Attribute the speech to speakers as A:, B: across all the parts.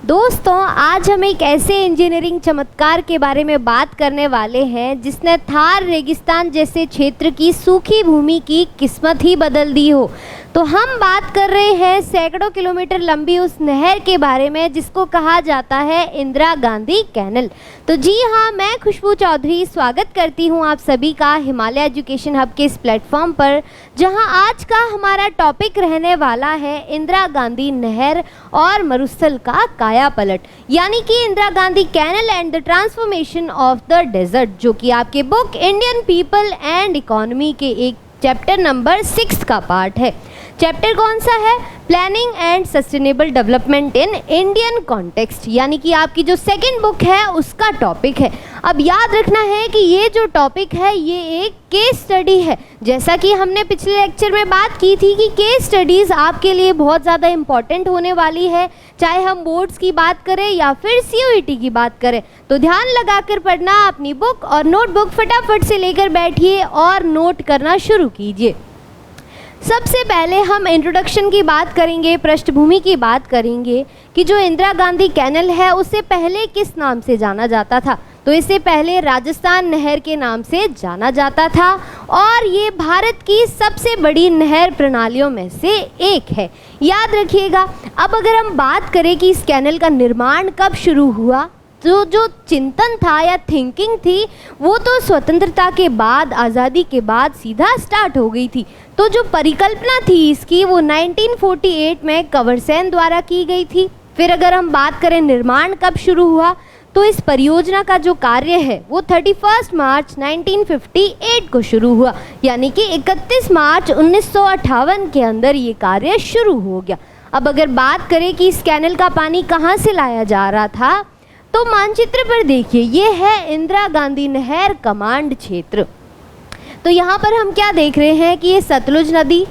A: दोस्तों, आज हम एक ऐसे इंजीनियरिंग चमत्कार के बारे में बात करने वाले हैं जिसने थार रेगिस्तान जैसे क्षेत्र की सूखी भूमि की किस्मत ही बदल दी हो। तो हम बात कर रहे हैं सैकड़ों किलोमीटर लंबी उस नहर के बारे में जिसको कहा जाता है इंदिरा गांधी कैनल। तो जी हाँ, मैं खुशबू चौधरी स्वागत करती हूँ आप सभी का हिमालय एजुकेशन हब के इस प्लेटफॉर्म पर, जहाँ आज का हमारा टॉपिक रहने वाला है इंदिरा गांधी नहर और मरुस्थल का काया पलट, यानी कि Indira Gandhi canal and the transformation of the desert, जो कि आपके book Indian people and economy के एक चैप्टर नंबर 6 का पार्ट है। चैप्टर कौन सा है? Planning and sustainable development in Indian context, यानी कि आपकी जो सेकंड बुक है उसका टॉपिक है। अब याद रखना है कि ये जो टॉपिक है ये एक केस स्टडी है। जैसा कि हमने पिछले लेक्चर में बात की थी कि केस स्टडीज़ आपके लिए बहुत ज़्यादा इम्पॉर्टेंट होने वाली है, चाहे हम बोर्ड्स की बात करें या फिर CUET की बात करें। तो ध्यान लगाकर पढ़ना, अपनी बुक और नोटबुक फटाफट से लेकर बैठिए और नोट करना शुरू कीजिए। सबसे पहले हम इंट्रोडक्शन की बात करेंगे, पृष्ठभूमि की बात करेंगे कि जो इंदिरा गांधी कैनल है उसे पहले किस नाम से जाना जाता था। तो इसे पहले राजस्थान नहर के नाम से जाना जाता था और ये भारत की सबसे बड़ी नहर प्रणालियों में से एक है, याद रखिएगा। अब अगर हम बात करें कि इस कैनल का निर्माण कब शुरू हुआ, तो जो चिंतन था या थिंकिंग थी वो तो स्वतंत्रता के बाद, आज़ादी के बाद सीधा स्टार्ट हो गई थी। तो जो परिकल्पना थी इसकी वो 1948 में कंवर सेन द्वारा की गई थी। फिर अगर हम बात करें निर्माण कब शुरू हुआ, तो इस परियोजना का जो कार्य है वो 31 मार्च 1958 को शुरू हुआ, यानी कि 31 मार्च 1958 के अंदर ये कार्य शुरू हो गया। अब अगर बात करें कि इस कैनल का पानी कहाँ से लाया जा रहा था, तो मानचित्र पर देखिए, ये है इंदिरा गांधी नहर कमांड क्षेत्र। तो यहाँ पर हम क्या देख रहे हैं कि ये सतलुज नदी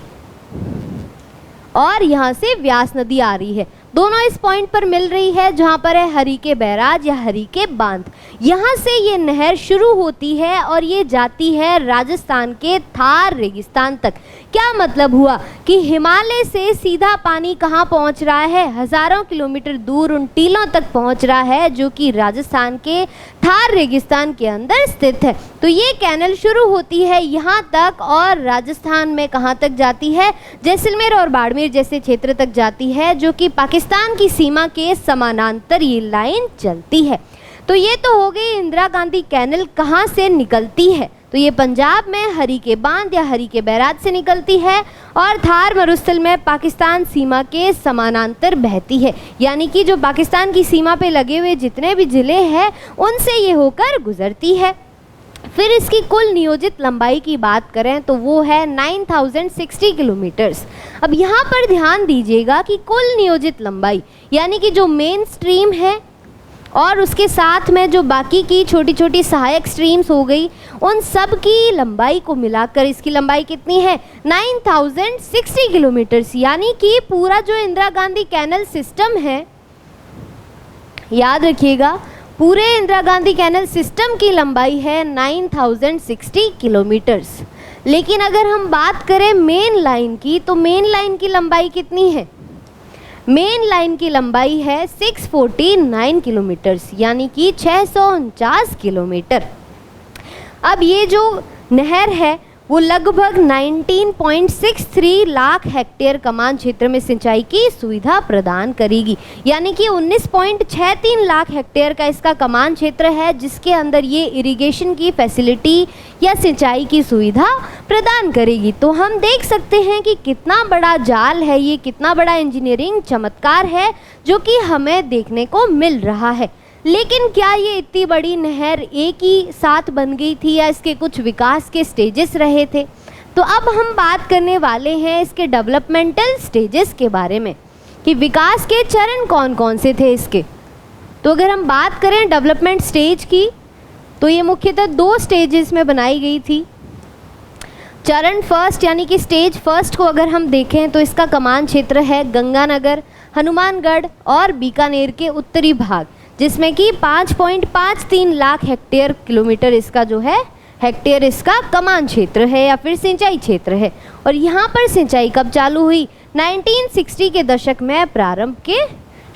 A: और यहाँ से व्यास नदी आ रही है, दोनों इस पॉइंट पर मिल रही है जहाँ पर है हरिके बैराज या हरिके बांध। यहाँ से ये नहर शुरू होती है और ये जाती है राजस्थान के थार रेगिस्तान तक। क्या मतलब हुआ कि हिमालय से सीधा पानी कहाँ पहुँच रहा है? हज़ारों किलोमीटर दूर उन टीलों तक पहुँच रहा है जो कि राजस्थान के थार रेगिस्तान के अंदर स्थित है। तो ये कैनल शुरू होती है यहाँ तक और राजस्थान में कहाँ तक जाती है? जैसलमेर और बाड़मेर जैसे क्षेत्र तक जाती है, जो कि पाकिस्तान की सीमा के समानांतर ये लाइन चलती है। तो ये तो हो गई इंदिरा गांधी कैनल कहाँ से निकलती है। तो ये पंजाब में हरिके बांध या हरिके बैराज से निकलती है और थार मरुस्थल में पाकिस्तान सीमा के समानांतर बहती है, यानी कि जो पाकिस्तान की सीमा पे लगे हुए जितने भी ज़िले हैं उनसे ये होकर गुजरती है। फिर इसकी कुल नियोजित लंबाई की बात करें तो वो है 9060 किलोमीटर्स। अब यहाँ पर ध्यान दीजिएगा कि कुल नियोजित लंबाई, यानी कि जो मेन स्ट्रीम है और उसके साथ में जो बाकी की छोटी छोटी सहायक स्ट्रीम्स हो गई, उन सब की लंबाई को मिलाकर इसकी लंबाई कितनी है? 9060 किलोमीटर्स, यानी कि पूरा जो इंदिरा गांधी कैनल सिस्टम है, याद रखिएगा, पूरे इंदिरा गांधी कैनल सिस्टम की लंबाई है 9060 किलोमीटर्स। लेकिन अगर हम बात करें मेन लाइन की, तो मेन लाइन की लंबाई कितनी है? मेन लाइन की लंबाई है 649 किलोमीटर्स, यानी कि 649 किलोमीटर। अब ये जो नहर है वो लगभग 19.63 लाख हेक्टेयर कमान क्षेत्र में सिंचाई की सुविधा प्रदान करेगी, यानी कि 19.63 लाख हेक्टेयर का इसका कमान क्षेत्र है जिसके अंदर ये इरिगेशन की फैसिलिटी या सिंचाई की सुविधा प्रदान करेगी। तो हम देख सकते हैं कि कितना बड़ा जाल है ये, कितना बड़ा इंजीनियरिंग चमत्कार है जो कि हमें देखने को मिल रहा है। लेकिन क्या ये इतनी बड़ी नहर एक ही साथ बन गई थी या इसके कुछ विकास के स्टेजेस रहे थे? तो अब हम बात करने वाले हैं इसके डेवलपमेंटल स्टेजेस के बारे में कि विकास के चरण कौन कौन से थे इसके। तो अगर हम बात करें डेवलपमेंट स्टेज की, तो ये मुख्यतः 2 स्टेजेस में बनाई गई थी। चरण फर्स्ट यानी कि स्टेज फर्स्ट को अगर हम देखें तो इसका कमान क्षेत्र है गंगानगर, हनुमानगढ़ और बीकानेर के उत्तरी भाग, जिसमें कि 5.53 लाख हेक्टेयर किलोमीटर इसका जो है हेक्टेयर इसका कमान क्षेत्र है या फिर सिंचाई क्षेत्र है। और यहाँ पर सिंचाई कब चालू हुई? 1960 के दशक में प्रारंभ के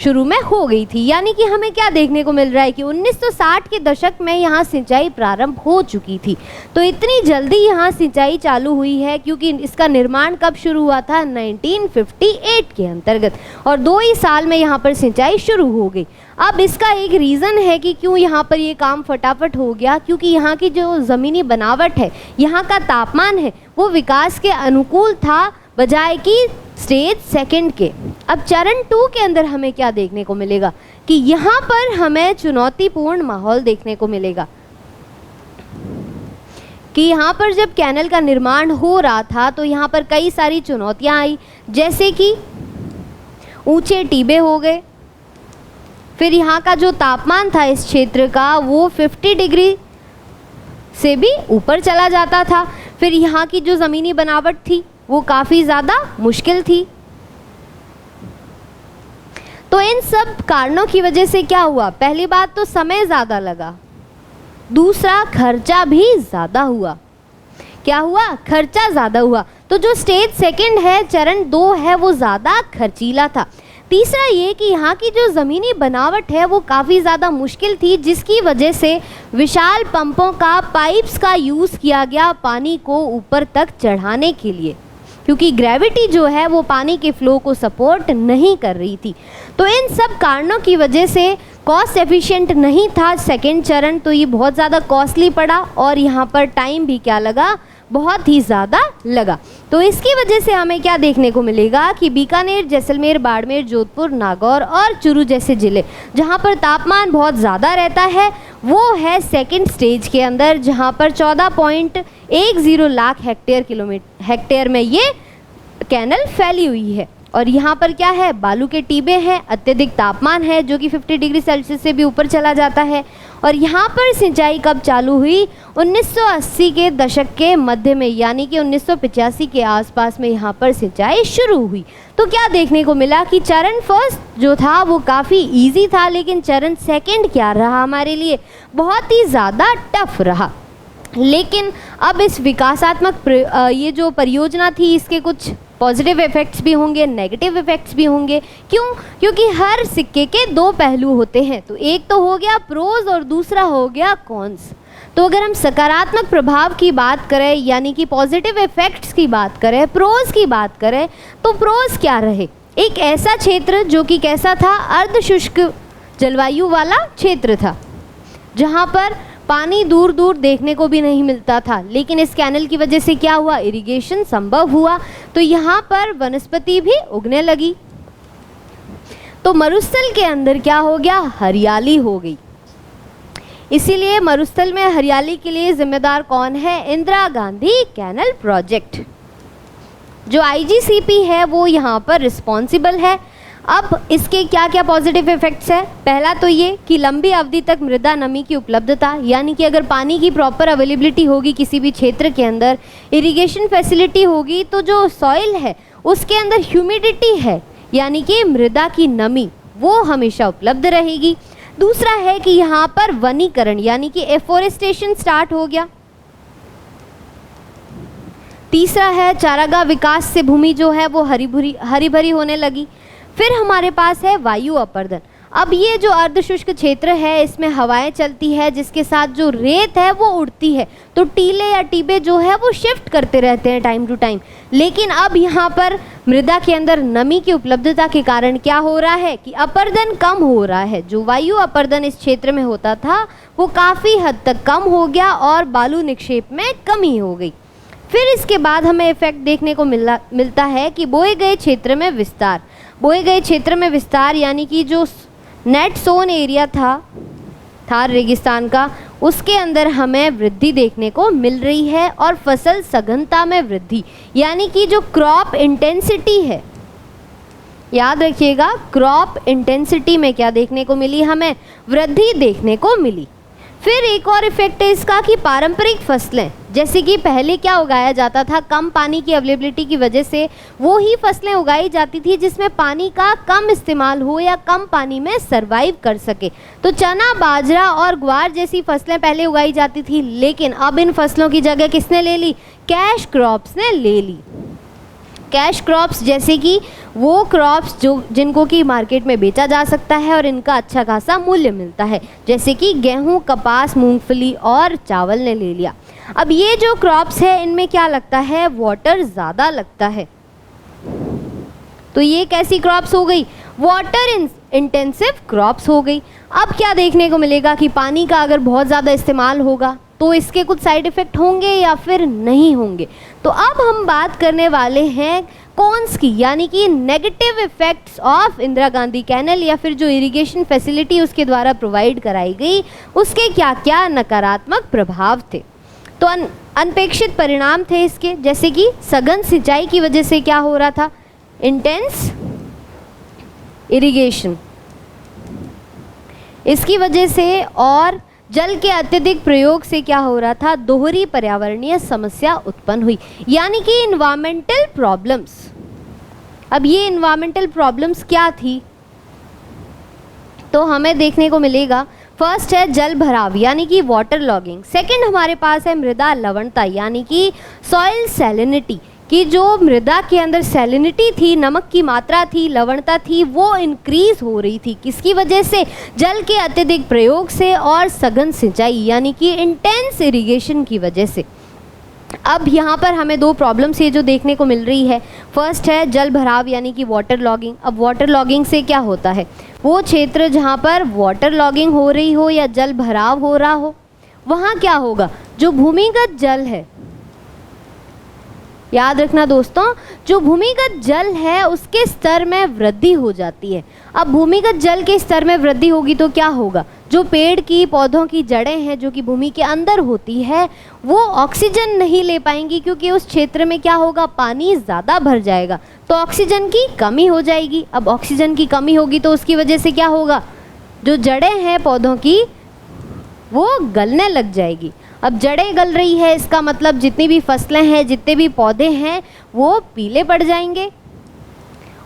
A: शुरू में हो गई थी। यानी कि हमें क्या देखने को मिल रहा है कि 1960 के दशक में यहाँ सिंचाई प्रारंभ हो चुकी थी। तो इतनी जल्दी यहाँ सिंचाई चालू हुई है क्योंकि इसका निर्माण कब शुरू हुआ था, 1958 के अंतर्गत, और 2 ही साल में यहाँ पर सिंचाई शुरू हो गई। अब इसका एक रीज़न है कि क्यों यहाँ पर ये काम फटाफट हो गया, क्योंकि यहाँ की जो ज़मीनी बनावट है, यहाँ का तापमान है, वो विकास के अनुकूल था बजाय कि स्टेज सेकंड के। अब चरण 2 के अंदर हमें क्या देखने को मिलेगा कि यहाँ पर हमें चुनौतीपूर्ण माहौल देखने को मिलेगा कि यहाँ पर जब कैनल का निर्माण हो रहा था तो यहाँ पर कई सारी चुनौतियाँ आई, जैसे कि ऊंचे टीबे हो गए, फिर यहाँ का जो तापमान था इस क्षेत्र का वो 50 डिग्री से भी ऊपर चला जाता था, फिर यहाँ की जो ज़मीनी बनावट थी वो काफ़ी ज़्यादा मुश्किल थी। तो इन सब कारणों की वजह से क्या हुआ, पहली बात तो समय ज़्यादा लगा, दूसरा खर्चा भी ज़्यादा हुआ। क्या हुआ, खर्चा ज़्यादा हुआ। तो जो स्टेज सेकंड है, चरण 2 है, वो ज़्यादा खर्चीला था। तीसरा ये कि यहाँ की जो ज़मीनी बनावट है वो काफ़ी ज़्यादा मुश्किल थी, जिसकी वजह से विशाल पंपों का, पाइप्स का यूज़ किया गया पानी को ऊपर तक चढ़ाने के लिए, क्योंकि ग्रेविटी जो है वो पानी के फ्लो को सपोर्ट नहीं कर रही थी। तो इन सब कारणों की वजह से कॉस्ट एफिशिएंट नहीं था सेकंड चरण, तो ये बहुत ज़्यादा कॉस्टली पड़ा और यहाँ पर टाइम भी क्या लगा, बहुत ही ज़्यादा लगा। तो इसकी वजह से हमें क्या देखने को मिलेगा कि बीकानेर, जैसलमेर, बाड़मेर, जोधपुर, नागौर और चूरू जैसे ज़िले जहाँ पर तापमान बहुत ज़्यादा रहता है वो है सेकंड स्टेज के अंदर, जहाँ पर 14.10 लाख हेक्टेयर में ये कैनल फैली हुई है। और यहाँ पर क्या है, बालू के टीबे हैं, अत्यधिक तापमान है जो कि 50 डिग्री सेल्सियस से भी ऊपर चला जाता है। और यहाँ पर सिंचाई कब चालू हुई, 1980 के दशक के मध्य में, यानी कि 1985 के आसपास में यहाँ पर सिंचाई शुरू हुई। तो क्या देखने को मिला कि चरण फर्स्ट जो था वो काफ़ी इजी था, लेकिन चरण सेकंड क्या रहा हमारे लिए, बहुत ही ज़्यादा टफ रहा। लेकिन अब इस विकासात्मक ये जो परियोजना थी इसके कुछ पॉजिटिव इफ़ेक्ट्स भी होंगे, नेगेटिव इफ़ेक्ट्स भी होंगे। क्यों, क्योंकि हर सिक्के के 2 पहलू होते हैं। तो एक तो हो गया प्रोज और दूसरा हो गया कॉन्स। तो अगर हम सकारात्मक प्रभाव की बात करें, यानी कि पॉजिटिव इफ़ेक्ट्स की बात करें, प्रोज की बात करें, तो प्रोज क्या रहे, एक ऐसा क्षेत्र जो कि कैसा था, अर्धशुष्क जलवायु वाला क्षेत्र था, जहाँ पर पानी दूर दूर देखने को भी नहीं मिलता था। लेकिन इस कैनल की वजह से क्या हुआ, इरिगेशन संभव हुआ, तो यहाँ पर वनस्पति भी उगने लगी। तो मरुस्थल के अंदर क्या हो गया, हरियाली हो गई। इसीलिए मरुस्थल में हरियाली के लिए जिम्मेदार कौन है, इंदिरा गांधी कैनल प्रोजेक्ट। जो IGCP है वो यहाँ पर रिस्पॉन्सिबल है। अब इसके क्या क्या पॉजिटिव इफ़ेक्ट्स है, पहला तो ये कि लंबी अवधि तक मृदा नमी की उपलब्धता, यानी कि अगर पानी की प्रॉपर अवेलेबिलिटी होगी किसी भी क्षेत्र के अंदर, इरिगेशन फैसिलिटी होगी, तो जो सॉइल है उसके अंदर ह्यूमिडिटी है, यानी कि मृदा की नमी, वो हमेशा उपलब्ध रहेगी। दूसरा है कि यहाँ पर वनीकरण, यानी कि एफोरेस्टेशन स्टार्ट हो गया। तीसरा है चारागाह विकास से भूमि जो है वो हरी भरी होने लगी। फिर हमारे पास है वायु अपर्दन। अब ये जो अर्धशुष्क क्षेत्र है इसमें हवाएं चलती है, जिसके साथ जो रेत है वो उड़ती है, तो टीले या टीबे जो है वो शिफ्ट करते रहते हैं टाइम टू टाइम। लेकिन अब यहाँ पर मृदा के अंदर नमी की उपलब्धता के कारण क्या हो रहा है कि अपर्दन कम हो रहा है। जो वायु अपर्दन इस क्षेत्र में होता था वो काफ़ी हद तक कम हो गया और बालू निक्षेप में कमी हो गई। फिर इसके बाद हमें इफेक्ट देखने को मिलता है कि बोए गए क्षेत्र में विस्तार। बोए गए क्षेत्र में विस्तार यानी कि जो नेट सोन एरिया था थार रेगिस्तान का, उसके अंदर हमें वृद्धि देखने को मिल रही है और फसल सघनता में वृद्धि, यानी कि जो क्रॉप इंटेंसिटी है, याद रखिएगा क्रॉप इंटेंसिटी में क्या देखने को मिली, हमें वृद्धि देखने को मिली। फिर एक और इफेक्ट है इसका कि पारंपरिक फसलें, जैसे कि पहले क्या उगाया जाता था, कम पानी की अवेलेबिलिटी की वजह से वो ही फसलें उगाई जाती थी जिसमें पानी का कम इस्तेमाल हो या कम पानी में सरवाइव कर सके। तो चना, बाजरा और ग्वार जैसी फसलें पहले उगाई जाती थी, लेकिन अब इन फसलों की जगह किसने ले ली, कैश क्रॉप्स ने ले ली। कैश क्रॉप्स जैसे कि वो क्रॉप्स जो जिनको कि मार्केट में बेचा जा सकता है और इनका अच्छा खासा मूल्य मिलता है, जैसे कि गेहूं, कपास, मूंगफली और चावल ने ले लिया। अब ये जो क्रॉप्स है इनमें क्या लगता है, वाटर ज़्यादा लगता है। तो ये कैसी क्रॉप्स हो गई, वाटर इंटेंसिव क्रॉप्स हो गई। अब क्या देखने को मिलेगा कि पानी का अगर बहुत ज़्यादा इस्तेमाल होगा तो इसके कुछ साइड इफ़ेक्ट होंगे या फिर नहीं होंगे। तो अब हम बात करने वाले हैं कॉन्स की, यानी कि negative effects of Indira Gandhi canal या फिर जो इरिगेशन फैसिलिटी उसके द्वारा प्रोवाइड कराई गई उसके क्या क्या नकारात्मक प्रभाव थे। तो अनपेक्षित परिणाम थे इसके, जैसे कि सघन सिंचाई की वजह से क्या हो रहा था, इंटेंस इरिगेशन, इसकी वजह से और जल के अत्यधिक प्रयोग से क्या हो रहा था, दोहरी पर्यावरणीय समस्या उत्पन्न हुई, यानी कि इन्वायरमेंटल प्रॉब्लम्स। अब ये इन्वायरमेंटल प्रॉब्लम्स क्या थी, तो हमें देखने को मिलेगा फर्स्ट है जल भराव यानी कि वाटर लॉगिंग, सेकंड हमारे पास है मृदा लवणता यानी कि सॉइल सैलिनिटी, कि जो मृदा के अंदर सैलिनिटी थी, नमक की मात्रा थी, लवणता थी, वो इंक्रीज हो रही थी, किसकी वजह से, जल के अत्यधिक प्रयोग से और सघन सिंचाई यानी कि इंटेंस इरिगेशन की वजह से। अब यहाँ पर हमें दो प्रॉब्लम्स ये जो देखने को मिल रही है, फर्स्ट है जल भराव यानी कि वाटर लॉगिंग। अब वाटर लॉगिंग से क्या होता है, वो क्षेत्र जहाँ पर वाटर लॉगिंग हो रही हो या जल भराव हो रहा हो वहाँ क्या होगा, जो भूमिगत जल है, याद रखना दोस्तों, जो भूमिगत जल है उसके स्तर में वृद्धि हो जाती है। अब भूमिगत जल के स्तर में वृद्धि होगी तो क्या होगा, जो पेड़ की पौधों की जड़ें हैं जो कि भूमि के अंदर होती है वो ऑक्सीजन नहीं ले पाएंगी, क्योंकि उस क्षेत्र में क्या होगा, पानी ज़्यादा भर जाएगा, तो ऑक्सीजन की कमी हो जाएगी। अब ऑक्सीजन की कमी होगी तो उसकी वजह से क्या होगा, जो जड़ें हैं पौधों की वो गलने लग जाएगी। अब जड़ें गल रही है इसका मतलब जितनी भी फसलें हैं, जितने भी पौधे हैं वो पीले पड़ जाएंगे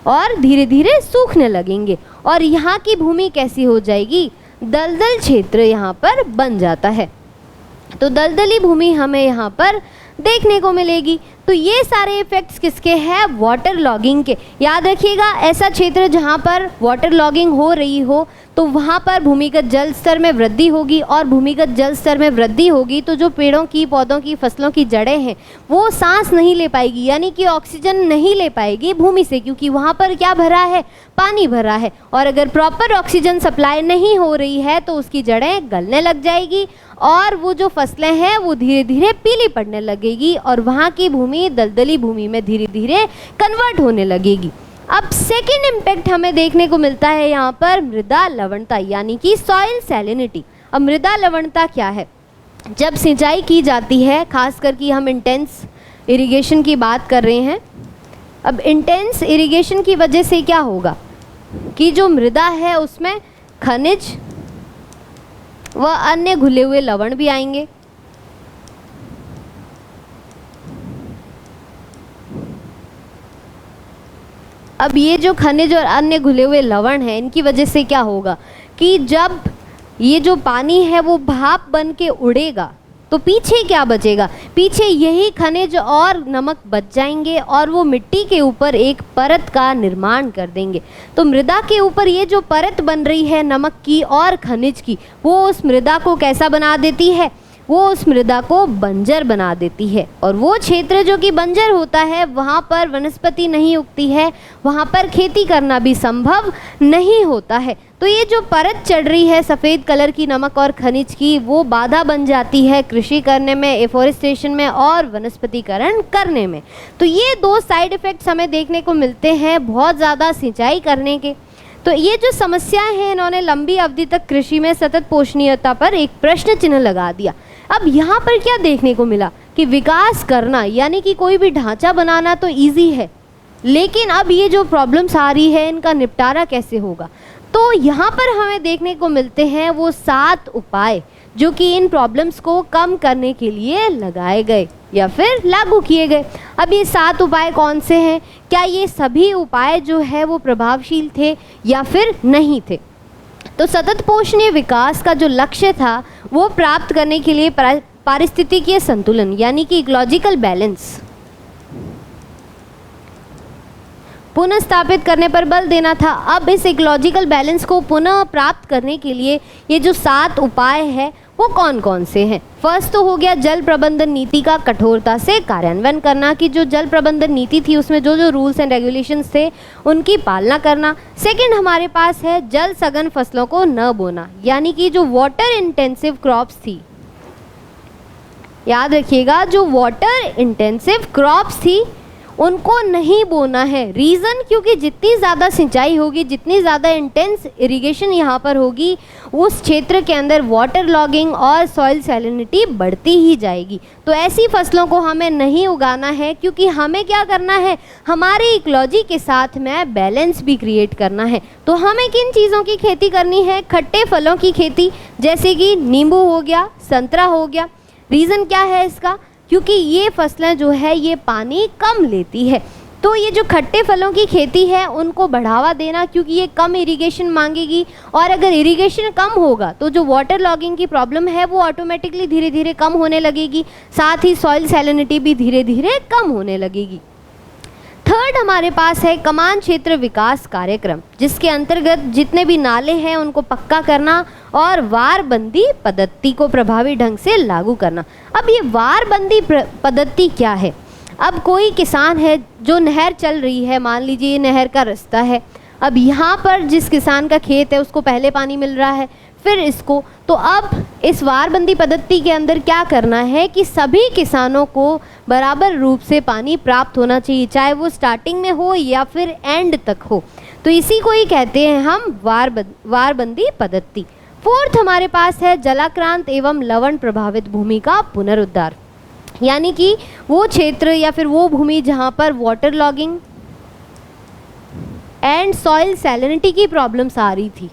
A: और धीरे धीरे सूखने लगेंगे, और यहाँ की भूमि कैसी हो जाएगी, दलदल क्षेत्र यहाँ पर बन जाता है। तो दलदली भूमि हमें यहाँ पर देखने को मिलेगी। तो ये सारे इफ़ेक्ट्स किसके हैं, वाटर लॉगिंग के। याद रखिएगा, ऐसा क्षेत्र जहाँ पर वाटर लॉगिंग हो रही हो तो वहाँ पर भूमिगत जल स्तर में वृद्धि होगी, और भूमिगत जल स्तर में वृद्धि होगी तो जो पेड़ों की, पौधों की, फसलों की जड़ें हैं वो सांस नहीं ले पाएगी, यानी कि ऑक्सीजन नहीं ले पाएगी भूमि से, क्योंकि वहाँ पर क्या भरा है, पानी भरा है, और अगर प्रॉपर ऑक्सीजन सप्लाई नहीं हो रही है तो उसकी जड़ें गलने लग जाएगी और वो जो फसलें हैं वो धीरे धीरे पीली पड़ने लगेगी और वहाँ की भूमि दलदली भूमि में धीरे धीरे कन्वर्ट होने लगेगी। अब सेकेंड इम्पैक्ट हमें देखने को मिलता है यहाँ पर मृदा लवणता यानी कि सॉइल सैलिनिटी। अब मृदा लवणता क्या है, जब सिंचाई की जाती है, खास करके हम इंटेंस इरिगेशन की बात कर रहे हैं। अब इंटेंस इरिगेशन की वजह से क्या होगा कि जो मृदा है उसमें खनिज व अन्य घुले हुए लवण भी आएंगे। अब ये जो खनिज और अन्य घुले हुए लवण हैं इनकी वजह से क्या होगा कि जब ये जो पानी है वो भाप बन के उड़ेगा तो पीछे क्या बचेगा, पीछे यही खनिज और नमक बच जाएंगे और वो मिट्टी के ऊपर एक परत का निर्माण कर देंगे। तो मृदा के ऊपर ये जो परत बन रही है नमक की और खनिज की, वो उस मृदा को कैसा बना देती है, वो उस मृदा को बंजर बना देती है, और वो क्षेत्र जो कि बंजर होता है वहाँ पर वनस्पति नहीं उगती है, वहाँ पर खेती करना भी संभव नहीं होता है। तो ये जो परत चढ़ रही है सफ़ेद कलर की नमक और खनिज की, वो बाधा बन जाती है कृषि करने में, एफोरेस्टेशन में और वनस्पतिकरण करने में। तो ये दो साइड इफ़ेक्ट्स हमें देखने को मिलते हैं बहुत ज़्यादा सिंचाई करने के। तो ये जो समस्याएं हैं इन्होंने लंबी अवधि तक कृषि में सतत पोषणीयता पर एक प्रश्न चिन्ह लगा दिया। अब यहाँ पर क्या देखने को मिला कि विकास करना यानी कि कोई भी ढांचा बनाना तो इजी है, लेकिन अब ये जो प्रॉब्लम्स आ रही है इनका निपटारा कैसे होगा। तो यहाँ पर हमें देखने को मिलते हैं वो 7 उपाय जो कि इन प्रॉब्लम्स को कम करने के लिए लगाए गए या फिर लागू किए गए। अब ये 7 उपाय कौन से हैं, क्या ये सभी उपाय जो है वो प्रभावशील थे या फिर नहीं थे। तो सतत पोषणीय विकास का जो लक्ष्य था वो प्राप्त करने के लिए पारिस्थितिकीय संतुलन यानी कि इकोलॉजिकल बैलेंस, पुनः स्थापित करने पर बल देना था। अब इस इकोलॉजिकल बैलेंस को पुनः प्राप्त करने के लिए ये जो 7 उपाय हैं वो कौन कौन से हैं? फर्स्ट तो हो गया जल प्रबंधन नीति का कठोरता से कार्यान्वयन करना, कि जो जल प्रबंधन नीति थी उसमें जो जो रूल्स एंड रेगुलेशंस थे उनकी पालना करना। सेकंड हमारे पास है जल सघन फसलों को न बोना, यानी कि जो वाटर इंटेंसिव क्रॉप्स थी, याद रखिएगा जो वाटर इंटेंसिव क्रॉप्स थी उनको नहीं बोना है। रीज़न क्योंकि जितनी ज़्यादा सिंचाई होगी, जितनी ज़्यादा इंटेंस इरिगेशन यहाँ पर होगी, उस क्षेत्र के अंदर वाटर लॉगिंग और सॉइल सैलिनिटी बढ़ती ही जाएगी। तो ऐसी फसलों को हमें नहीं उगाना है, क्योंकि हमें क्या करना है, हमारे इकोलॉजी के साथ में बैलेंस भी क्रिएट करना है। तो हमें किन चीज़ों की खेती करनी है? खट्टे फलों की खेती, जैसे कि नींबू हो गया, संतरा हो गया। रीज़न क्या है इसका? क्योंकि ये फसलें जो है ये पानी कम लेती है। तो ये जो खट्टे फलों की खेती है उनको बढ़ावा देना, क्योंकि ये कम इरिगेशन मांगेगी, और अगर इरिगेशन कम होगा तो जो वाटर लॉगिंग की प्रॉब्लम है वो ऑटोमेटिकली धीरे धीरे कम होने लगेगी, साथ ही सॉइल सैलिनिटी भी धीरे धीरे कम होने लगेगी। थर्ड हमारे पास है कमान क्षेत्र विकास कार्यक्रम, जिसके अंतर्गत जितने भी नाले हैं उनको पक्का करना और वारबंदी पद्धति को प्रभावी ढंग से लागू करना। अब ये वारबंदी पद्धति क्या है? अब कोई किसान है जो नहर चल रही है, मान लीजिए ये नहर का रास्ता है, अब यहाँ पर जिस किसान का खेत है उसको पहले पानी मिल रहा है, फिर इसको, तो अब इस वारबंदी पद्धति के अंदर क्या करना है कि सभी किसानों को बराबर रूप से पानी प्राप्त होना चाहिए, चाहे वो स्टार्टिंग में हो या फिर एंड तक हो। तो इसी को ही कहते हैं हम वारबंदी पद्धति। फोर्थ हमारे पास है जलाक्रांत एवं लवण प्रभावित भूमि का पुनरुद्धार, यानी कि वो क्षेत्र या फिर वो भूमि जहाँ पर water logging and soil salinity की प्रॉब्लम्स आ रही थी,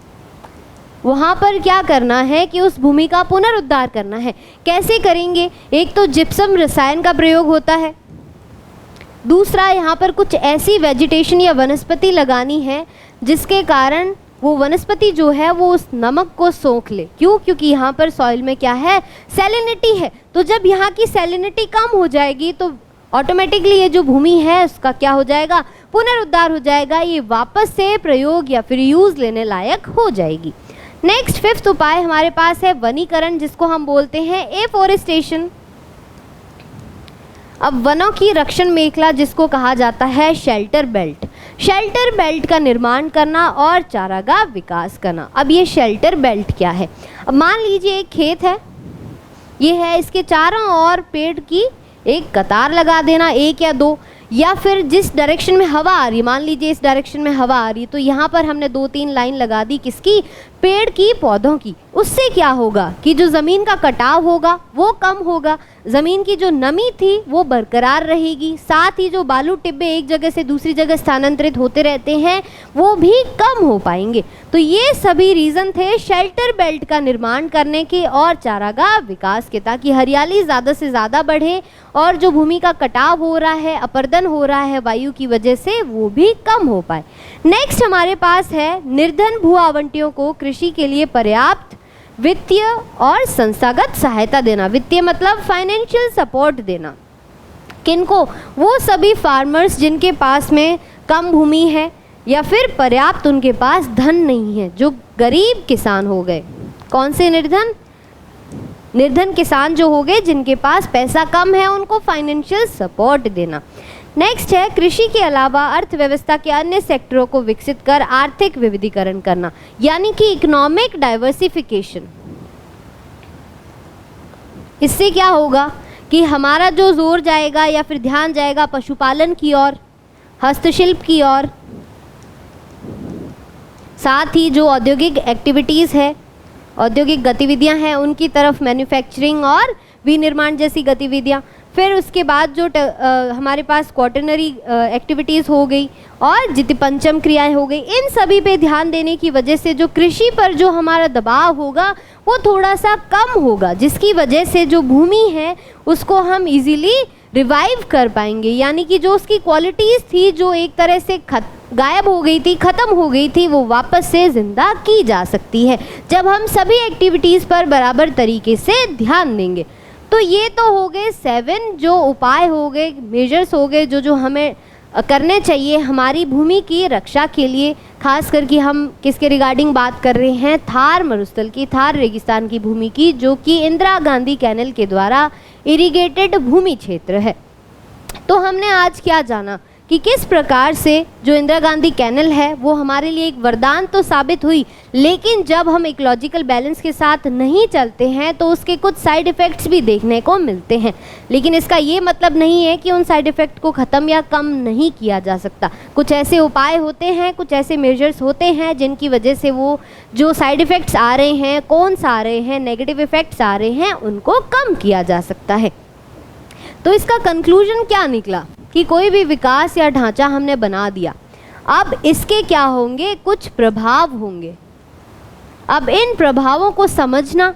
A: वहाँ पर क्या करना है कि उस भूमि का पुनरुद्धार करना है। कैसे करेंगे? एक तो जिप्सम रसायन का प्रयोग होता है, दूसरा यहाँ पर कुछ ऐसी वेजिटेशन या वनस्पति लगानी है जिसके कारण वो वनस्पति जो है वो उस नमक को सोख ले। क्यों? क्योंकि यहाँ पर सॉइल में क्या है, सैलिनिटी है। तो जब यहाँ की सैलिनिटी कम हो जाएगी तो ऑटोमेटिकली ये जो भूमि है उसका क्या हो जाएगा, पुनरुद्धार हो जाएगा, ये वापस से प्रयोग या फिर यूज़ लेने लायक हो जाएगी। नेक्स्ट फिफ्थ उपाय हमारे पास है वनीकरण, जिसको हम बोलते हैं एफोरेस्टेशन। अब वनों की रक्षण मेखला जिसको कहा जाता है शेल्टर बेल्ट, शेल्टर बेल्ट का निर्माण करना और चारागाह विकास करना। अब ये शेल्टर बेल्ट क्या है? अब मान लीजिए एक खेत है, ये है, इसके चारों ओर पेड़ की एक कतार लगा देना, एक या दो, या फिर जिस डायरेक्शन में हवा आ रही है, मान लीजिए इस डायरेक्शन में हवा आ रही है तो यहाँ पर हमने 2-3 लाइन लगा दी, किसकी? पेड़ की, पौधों की। उससे क्या होगा कि जो ज़मीन का कटाव होगा वो कम होगा, ज़मीन की जो नमी थी वो बरकरार रहेगी, साथ ही जो बालू टिब्बे एक जगह से दूसरी जगह स्थानांतरित होते रहते हैं वो भी कम हो पाएंगे। तो ये सभी रीज़न थे शेल्टर बेल्ट का निर्माण करने के और चारागाह विकास के, ताकि हरियाली ज़्यादा से ज़्यादा बढ़े और जो भूमि का कटाव हो रहा है, अपरदन हो रहा है वायु की वजह से, वो भी कम हो पाए। नेक्स्ट हमारे पास है निर्धन भू आवंटियों को कृषि के लिए पर्याप्त वित्तीय और संस्थागत सहायता देना। वित्तीय मतलब फाइनेंशियल सपोर्ट देना। किनको? वो सभी फार्मर्स जिनके पास में कम भूमि है या फिर पर्याप्त उनके पास धन नहीं है, जो गरीब किसान हो गए। कौन से निर्धन? निर्धन किसान जो हो गए जिनके पास पैसा कम है, उनको फाइनेंशियल सपोर्ट देना। नेक्स्ट है कृषि के अलावा अर्थव्यवस्था के अन्य सेक्टरों को विकसित कर आर्थिक विविधीकरण करना, यानी कि इकोनॉमिक डाइवर्सिफिकेशन। इससे क्या होगा कि हमारा जो जोर जाएगा या फिर ध्यान जाएगा पशुपालन की ओर, हस्तशिल्प की ओर, साथ ही जो औद्योगिक एक्टिविटीज़ है, औद्योगिक गतिविधियां हैं उनकी तरफ, मैन्युफैक्चरिंग और विनिर्माण जैसी गतिविधियां। फिर उसके बाद जो हमारे पास क्वाटरनरी एक्टिविटीज़ हो गई और जितिपंचम क्रियाएं हो गई, इन सभी पे ध्यान देने की वजह से जो कृषि पर जो हमारा दबाव होगा वो थोड़ा सा कम होगा, जिसकी वजह से जो भूमि है उसको हम इजीली रिवाइव कर पाएंगे, यानी कि जो उसकी क्वालिटीज़ थी जो एक तरह से गायब हो गई थी, ख़त्म हो गई थी, वो वापस से ज़िंदा की जा सकती है जब हम सभी एक्टिविटीज़ पर बराबर तरीके से ध्यान देंगे। तो ये तो हो गए 7 जो उपाय हो गए, मेजर्स हो गए जो हमें करने चाहिए हमारी भूमि की रक्षा के लिए। खास करके हम किसके रिगार्डिंग बात कर रहे हैं, थार मरुस्थल की, थार रेगिस्तान की भूमि की, जो कि इंदिरा गांधी कैनल के द्वारा इरिगेटेड भूमि क्षेत्र है। तो हमने आज क्या जाना कि किस प्रकार से जो इंदिरा गांधी कैनल है वो हमारे लिए एक वरदान तो साबित हुई, लेकिन जब हम इकोलॉजिकल बैलेंस के साथ नहीं चलते हैं तो उसके कुछ साइड इफ़ेक्ट्स भी देखने को मिलते हैं। लेकिन इसका ये मतलब नहीं है कि उन साइड इफ़ेक्ट को ख़त्म या कम नहीं किया जा सकता। कुछ ऐसे उपाय होते हैं, कुछ ऐसे मेजर्स होते हैं जिनकी वजह से वो जो साइड इफ़ेक्ट्स आ रहे हैं, कौन सा आ रहे हैं, नेगेटिव इफ़ेक्ट्स आ रहे हैं, उनको कम किया जा सकता है। तो इसका कंक्लूजन क्या निकला कि कोई भी विकास या ढांचा हमने बना दिया, अब इसके क्या होंगे, कुछ प्रभाव होंगे। अब इन प्रभावों को समझना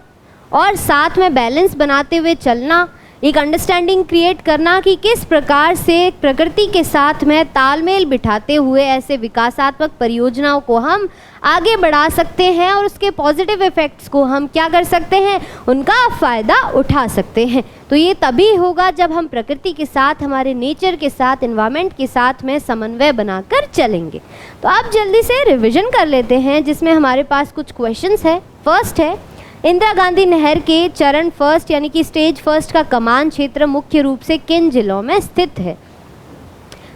A: और साथ में बैलेंस बनाते हुए चलना, एक अंडरस्टैंडिंग क्रिएट करना कि किस प्रकार से प्रकृति के साथ में तालमेल बिठाते हुए ऐसे विकासात्मक परियोजनाओं को हम आगे बढ़ा सकते हैं और उसके पॉजिटिव इफ़ेक्ट्स को हम क्या कर सकते हैं, उनका फ़ायदा उठा सकते हैं। तो ये तभी होगा जब हम प्रकृति के साथ, हमारे नेचर के साथ, एनवायरनमेंट के साथ में समन्वय बनाकर चलेंगे। तो आप जल्दी से रिवीजन कर लेते हैं जिसमें हमारे पास कुछ क्वेश्चंस है। फर्स्ट है, इंदिरा गांधी नहर के चरण फर्स्ट यानी कि स्टेज फर्स्ट का कमान क्षेत्र मुख्य रूप से किन जिलों में स्थित है?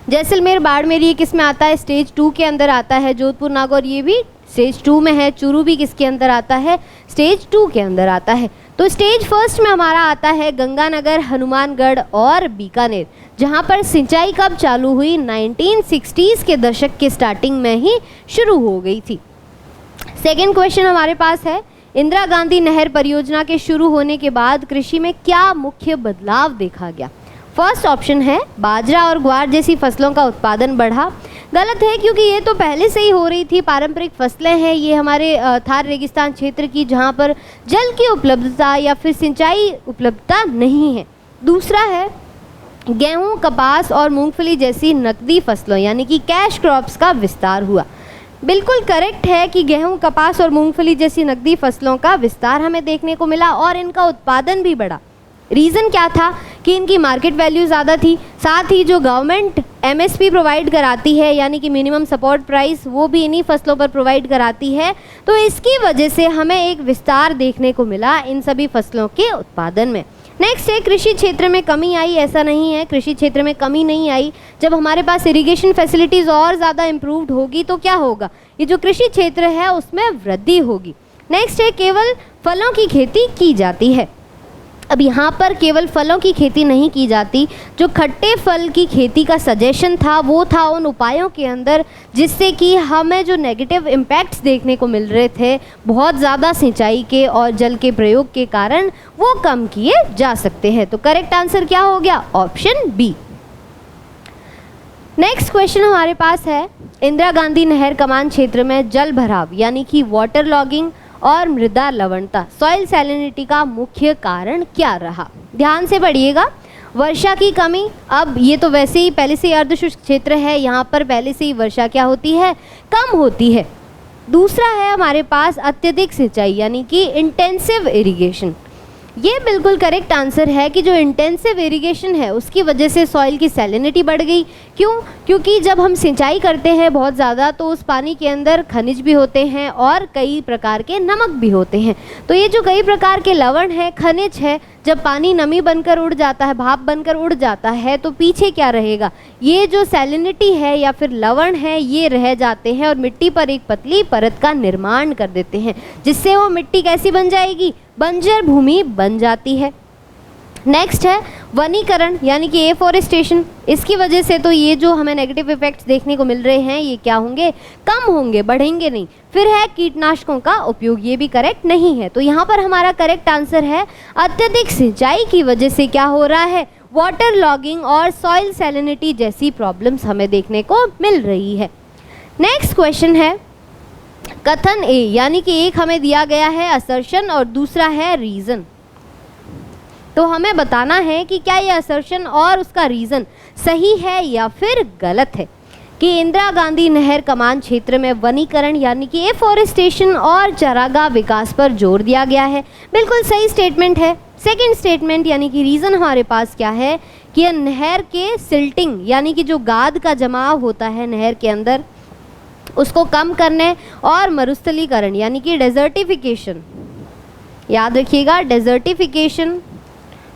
A: जैसलमेर, बाड़मेर ये किस में आता है, स्टेज 2 के अंदर आता है। जोधपुर, नागौर ये भी स्टेज 2 में है। चूरू भी किसके अंदर आता है, स्टेज 2 के अंदर आता है। तो स्टेज फर्स्ट में हमारा आता है गंगानगर, हनुमानगढ़ और बीकानेर, जहाँ पर सिंचाई कब चालू हुई, 1960s के दशक के स्टार्टिंग में ही शुरू हो गई थी। सेकेंड क्वेश्चन हमारे पास है, इंदिरा गांधी नहर परियोजना के शुरू होने के बाद कृषि में क्या मुख्य बदलाव देखा गया? फर्स्ट ऑप्शन है बाजरा और ग्वार जैसी फसलों का उत्पादन बढ़ा। गलत है, क्योंकि ये तो पहले से ही हो रही थी। पारंपरिक फसलें हैं ये हमारे थार रेगिस्तान क्षेत्र की, जहाँ पर जल की उपलब्धता या फिर सिंचाई उपलब्धता नहीं है। दूसरा है गेहूँ, कपास और मूंगफली जैसी नकदी फसलों यानी कि कैश क्रॉप्स का विस्तार हुआ। बिल्कुल करेक्ट है कि गेहूं, कपास और मूंगफली जैसी नकदी फसलों का विस्तार हमें देखने को मिला और इनका उत्पादन भी बढ़ा। रीज़न क्या था कि इनकी मार्केट वैल्यू ज़्यादा थी, साथ ही जो गवर्नमेंट MSP प्रोवाइड कराती है यानी कि मिनिमम सपोर्ट प्राइस, वो भी इन्हीं फसलों पर प्रोवाइड कराती है। तो इसकी वजह से हमें एक विस्तार देखने को मिला इन सभी फसलों के उत्पादन में। नेक्स्ट है कृषि क्षेत्र में कमी आई। ऐसा नहीं है, कृषि क्षेत्र में कमी नहीं आई। जब हमारे पास इरिगेशन फैसिलिटीज़ और ज़्यादा इम्प्रूव्ड होगी तो क्या होगा, ये जो कृषि क्षेत्र है उसमें वृद्धि होगी। नेक्स्ट है केवल फलों की खेती की जाती है। अब यहाँ पर केवल फलों की खेती नहीं की जाती, जो खट्टे फल की खेती का सजेशन था वो था उन उपायों के अंदर जिससे कि हमें जो नेगेटिव इम्पैक्ट्स देखने को मिल रहे थे बहुत ज़्यादा सिंचाई के और जल के प्रयोग के कारण, वो कम किए जा सकते हैं। तो करेक्ट आंसर क्या हो गया, ऑप्शन बी। नेक्स्ट क्वेश्चन हमारे पास है, इंदिरा गांधी नहर कमान क्षेत्र में जल भराव यानी कि वाटर लॉगिंग और मृदा लवणता, सॉइल सैलिनिटी का मुख्य कारण क्या रहा? ध्यान से पढ़िएगा। वर्षा की कमी, अब ये तो वैसे ही पहले से ही अर्धशुष्क क्षेत्र है, यहाँ पर पहले से ही वर्षा क्या होती है, कम होती है। दूसरा है हमारे पास अत्यधिक सिंचाई यानी कि इंटेंसिव इरिगेशन। ये बिल्कुल करेक्ट आंसर है कि जो इंटेंसिव इरिगेशन है उसकी वजह से सॉइल की सैलिनिटी बढ़ गई। क्यों? क्योंकि जब हम सिंचाई करते हैं बहुत ज़्यादा तो उस पानी के अंदर खनिज भी होते हैं और कई प्रकार के नमक भी होते हैं। तो ये जो कई प्रकार के लवण है, खनिज है, जब पानी नमी बनकर उड़ जाता है, भाप बनकर उड़ जाता है, तो पीछे क्या रहेगा, ये जो सैलिनिटी है या फिर लवण है ये रह जाते हैं और मिट्टी पर एक पतली परत का निर्माण कर देते हैं, जिससे वो मिट्टी कैसी बन जाएगी, बंजर भूमि बन जाती है। नेक्स्ट है वनीकरण यानी कि एफोरेस्टेशन। इसकी वजह से तो ये जो हमें नेगेटिव इफेक्ट्स देखने को मिल रहे हैं ये क्या होंगे, कम होंगे, बढ़ेंगे नहीं। फिर है कीटनाशकों का उपयोग, ये भी करेक्ट नहीं है। तो यहाँ पर हमारा करेक्ट आंसर है अत्यधिक सिंचाई की वजह से क्या हो रहा है, वाटर लॉगिंग और सॉइल सैलिनिटी जैसी प्रॉब्लम्स हमें देखने को मिल रही है। नेक्स्ट क्वेश्चन है कथन ए यानी कि एक हमें दिया गया है असर्शन और दूसरा है रीज़न। तो हमें बताना है कि क्या ये असर्शन और उसका रीज़न सही है या फिर गलत है कि इंदिरा गांधी नहर कमान क्षेत्र में वनीकरण यानी कि एफोरेस्टेशन और चारागाह विकास पर जोर दिया गया है। बिल्कुल सही स्टेटमेंट है। सेकंड स्टेटमेंट यानी कि रीज़न हमारे पास क्या है कि यह नहर के सिल्टिंग यानी कि जो गाद का जमाव होता है नहर के अंदर उसको कम करने और मरुस्थलीकरण यानी कि डेजर्टिफिकेशन, याद रखिएगा डेजर्टिफिकेशन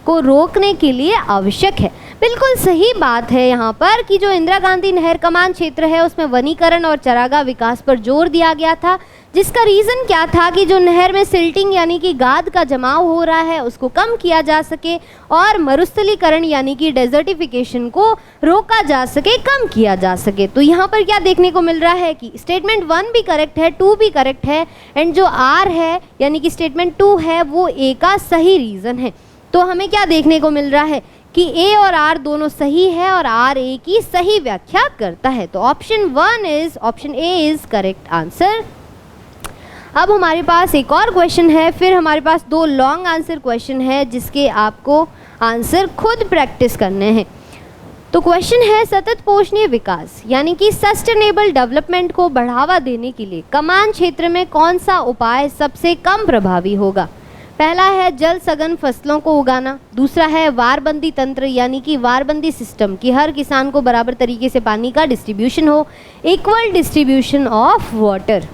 A: को रोकने के लिए आवश्यक है। बिल्कुल सही बात है यहाँ पर कि जो इंदिरा गांधी नहर कमान क्षेत्र है उसमें वनीकरण और चरागाह विकास पर जोर दिया गया था, जिसका रीज़न क्या था कि जो नहर में सिल्टिंग यानी कि गाद का जमाव हो रहा है उसको कम किया जा सके और मरुस्थलीकरण यानी कि डेजर्टिफिकेशन को रोका जा सके, कम किया जा सके। तो यहाँ पर क्या देखने को मिल रहा है कि स्टेटमेंट 1 भी करेक्ट है, 2 भी करेक्ट है एंड जो आर है यानी कि स्टेटमेंट 2 है वो ए का सही रीज़न है। तो हमें क्या देखने को मिल रहा है कि ए और आर दोनों सही है और आर ए की सही व्याख्या करता है। तो option A is correct answer. अब हमारे पास एक और क्वेश्चन है, फिर हमारे पास 2 लॉन्ग आंसर क्वेश्चन है जिसके आपको आंसर खुद प्रैक्टिस करने हैं। तो क्वेश्चन है सतत पोषणीय विकास यानी कि सस्टेनेबल डेवलपमेंट को बढ़ावा देने के लिए कमान क्षेत्र में कौन सा उपाय सबसे कम प्रभावी होगा। पहला है जल सघन फसलों को उगाना, दूसरा है वारबंदी तंत्र यानी कि वारबंदी सिस्टम कि हर किसान को बराबर तरीके से पानी का डिस्ट्रीब्यूशन हो, इक्वल डिस्ट्रीब्यूशन ऑफ वाटर।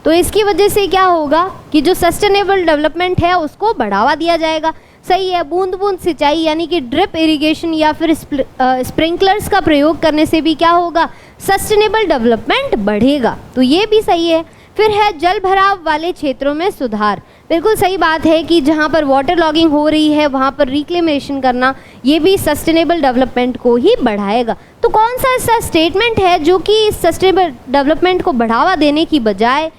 A: तो इसकी वजह से क्या होगा कि जो सस्टेनेबल डेवलपमेंट है उसको बढ़ावा दिया जाएगा। सही है, बूंद बूंद सिंचाई यानी कि ड्रिप इरिगेशन या फिर स्प्रिंकलर्स का प्रयोग करने से भी क्या होगा, सस्टेनेबल डेवलपमेंट बढ़ेगा। तो ये भी सही है। फिर है जल भराव वाले क्षेत्रों में सुधार, बिल्कुल सही बात है कि जहाँ पर वाटर लॉगिंग हो रही है वहाँ पर रिक्लेमेशन करना ये भी सस्टेनेबल डेवलपमेंट को ही बढ़ाएगा। तो कौन सा ऐसा स्टेटमेंट है जो कि सस्टेनेबल डेवलपमेंट को बढ़ावा देने की बजाय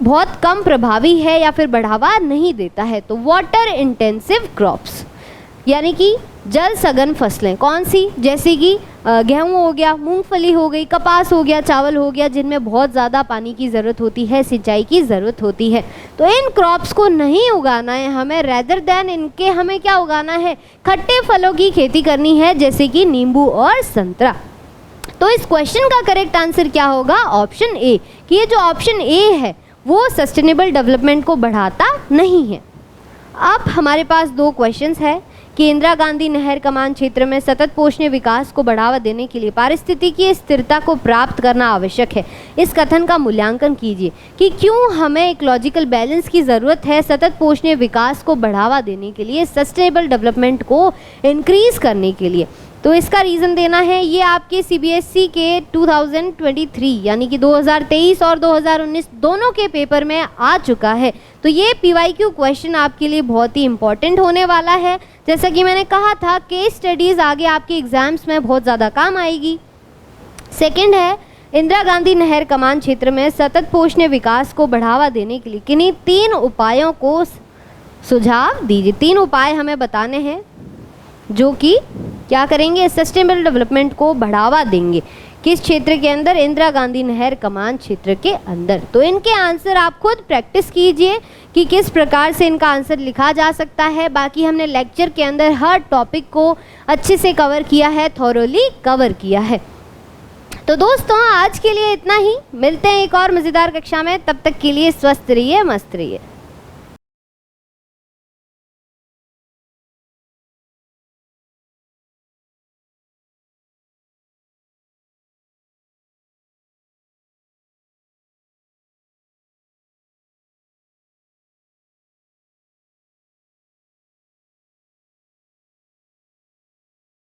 A: बहुत कम प्रभावी है या फिर बढ़ावा नहीं देता है। तो वाटर इंटेंसिव क्रॉप्स यानी कि जल सघन फसलें कौन सी, जैसे कि गेहूँ हो गया, मूंगफली हो गई, कपास हो गया, चावल हो गया, जिनमें बहुत ज़्यादा पानी की ज़रूरत होती है, सिंचाई की ज़रूरत होती है। तो इन क्रॉप्स को नहीं उगाना है हमें, रेदर देन इनके हमें क्या उगाना है, खट्टे फलों की खेती करनी है जैसे कि नींबू और संतरा। तो इस क्वेश्चन का करेक्ट आंसर क्या होगा, ऑप्शन ए, कि ये जो ऑप्शन ए है वो सस्टेनेबल डेवलपमेंट को बढ़ाता नहीं है। अब हमारे पास 2 क्वेश्चंस है कि इंदिरा गांधी नहर कमान क्षेत्र में सतत पोषणीय विकास को बढ़ावा देने के लिए पारिस्थितिकीय स्थिरता को प्राप्त करना आवश्यक है। इस कथन का मूल्यांकन कीजिए कि क्यों हमें इकोलॉजिकल बैलेंस की ज़रूरत है सतत पोषणीय विकास को बढ़ावा देने के लिए, सस्टेनेबल डेवलपमेंट को इंक्रीज़ करने के लिए। तो इसका रीज़न देना है, ये आपके सीबीएसई के 2023 यानी कि 2023 और 2019 दोनों के पेपर में आ चुका है। तो ये पीवाईक्यू क्वेश्चन आपके लिए बहुत ही इंपॉर्टेंट होने वाला है। जैसा कि मैंने कहा था, केस स्टडीज़ आगे आपके एग्जाम्स में बहुत ज़्यादा काम आएगी। सेकंड है, इंदिरा गांधी नहर कमान क्षेत्र में सतत पोषणीय विकास को बढ़ावा देने के लिए किन्हीं 3 उपायों को सुझाव दीजिए। 3 उपाय हमें बताने हैं जो कि क्या करेंगे, सस्टेनेबल डेवलपमेंट को बढ़ावा देंगे। किस क्षेत्र के अंदर, इंदिरा गांधी नहर कमान क्षेत्र के अंदर। तो इनके आंसर आप खुद प्रैक्टिस कीजिए कि किस प्रकार से इनका आंसर लिखा जा सकता है। बाकी हमने लेक्चर के अंदर हर टॉपिक को अच्छे से कवर किया है, थॉरोली कवर किया है। तो दोस्तों आज के लिए इतना ही, मिलते हैं एक और मज़ेदार कक्षा में, तब तक के लिए स्वस्थ रहिए, मस्त रहिए।